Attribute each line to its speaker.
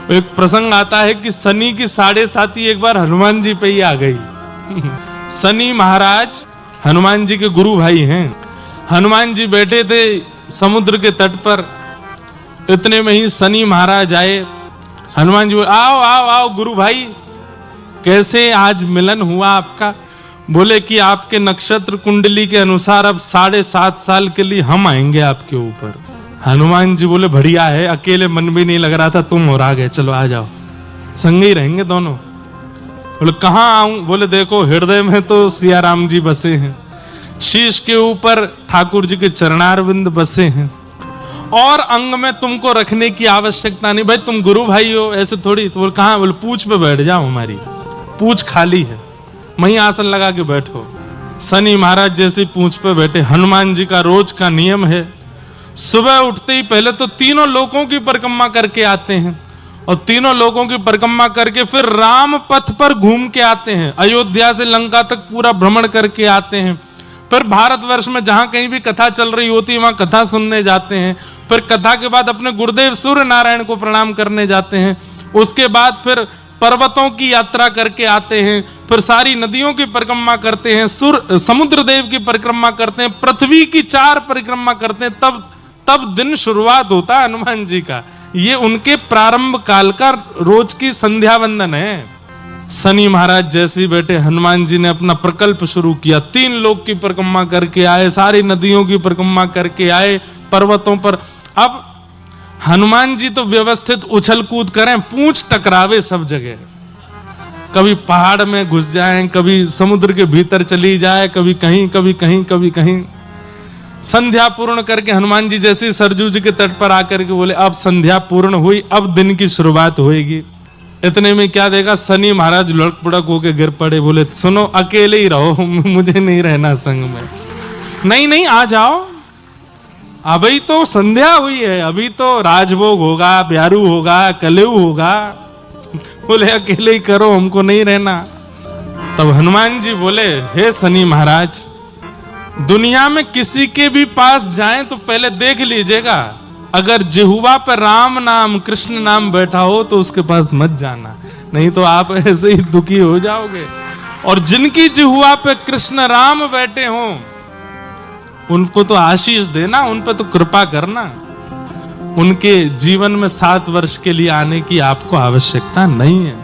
Speaker 1: एक प्रसंग आता है कि शनि की 7.5 एक बार हनुमान जी पे ही आ गई। शनि महाराज हनुमान जी के गुरु भाई हैं। हनुमान जी बैठे थे समुद्र के तट पर, इतने में ही शनि महाराज आए। हनुमान जी बोले, आओ आओ आओ गुरु भाई, कैसे आज मिलन हुआ आपका? बोले कि आपके नक्षत्र कुंडली के अनुसार अब 7.5 साल के लिए हम आएंगे आपके ऊपर। हनुमान जी बोले, बढ़िया है, अकेले मन भी नहीं लग रहा था, तुम और आ गए, चलो आ जाओ, संग ही रहेंगे दोनों। बोले कहाँ आऊं? बोले देखो हृदय में तो सिया राम जी बसे हैं, शीश के ऊपर ठाकुर जी के चरणारविंद बसे हैं, और अंग में तुमको रखने की आवश्यकता नहीं। भाई तुम गुरु भाई हो, ऐसे थोड़ी। तो बोले कहाँ? बोले पूछ पे बैठ जाओ, हमारी पूछ खाली है, वहीं आसन लगा के बैठो। शनि महाराज जैसे पूछ पे बैठे। हनुमान जी का रोज का नियम है, सुबह उठते ही पहले तो तीनों लोकों की परिक्रमा करके आते हैं, और तीनों लोकों की परिक्रमा करके फिर राम पथ पर घूम के आते हैं। अयोध्या से लंका तक पूरा भ्रमण करके आते हैं। फिर भारतवर्ष में जहां कहीं भी कथा चल रही होती है वहां कथा सुनने जाते हैं। फिर कथा के बाद अपने गुरुदेव सूर्य नारायण को प्रणाम करने जाते हैं। उसके बाद फिर पर्वतों की यात्रा करके आते हैं। फिर सारी नदियों की परिक्रमा करते हैं, समुद्र देव की परिक्रमा करते हैं, पृथ्वी की 4 परिक्रमा करते हैं। तब दिन शुरुआत होता है हनुमान जी का। ये उनके प्रारंभ काल का रोज की संध्या वंदन है। शनि महाराज जैसे ही बैठे, हनुमान जी ने अपना प्रकल्प शुरू किया। 3 लोक की परिक्रमा करके आए, सारी नदियों की परिक्रमा करके आए, पर्वतों पर। अब हनुमान जी तो व्यवस्थित उछल कूद करें, पूंछ टकरावे सब जगह, कभी पहाड़ में घुस जाएं, कभी समुद्र के भीतर चली जाए, कभी कहीं कभी कहीं कभी कहीं। संध्या पूर्ण करके हनुमान जी जैसे सरजू जी के तट पर आकर के बोले, अब संध्या पूर्ण हुई, अब दिन की शुरुआत होगी। इतने में क्या देखा, शनि महाराज लुढ़क पुढ़क होके गिर पड़े। बोले सुनो, अकेले ही रहो, मुझे नहीं रहना संग में। नहीं नहीं, आ जाओ, अभी तो संध्या हुई है, अभी तो राजभोग होगा, ब्यारू होगा, कलेऊ होगा। बोले अकेले ही करो, हमको नहीं रहना। तब हनुमान जी बोले, हे शनि महाराज, दुनिया में किसी के भी पास जाएं तो पहले देख लीजिएगा, अगर जिह्वा पर राम नाम कृष्ण नाम बैठा हो तो उसके पास मत जाना, नहीं तो आप ऐसे ही दुखी हो जाओगे। और जिनकी जिह्वा पे कृष्ण राम बैठे हों उनको तो आशीष देना, उन पे तो कृपा करना। उनके जीवन में 7 वर्ष के लिए आने की आपको आवश्यकता नहीं है।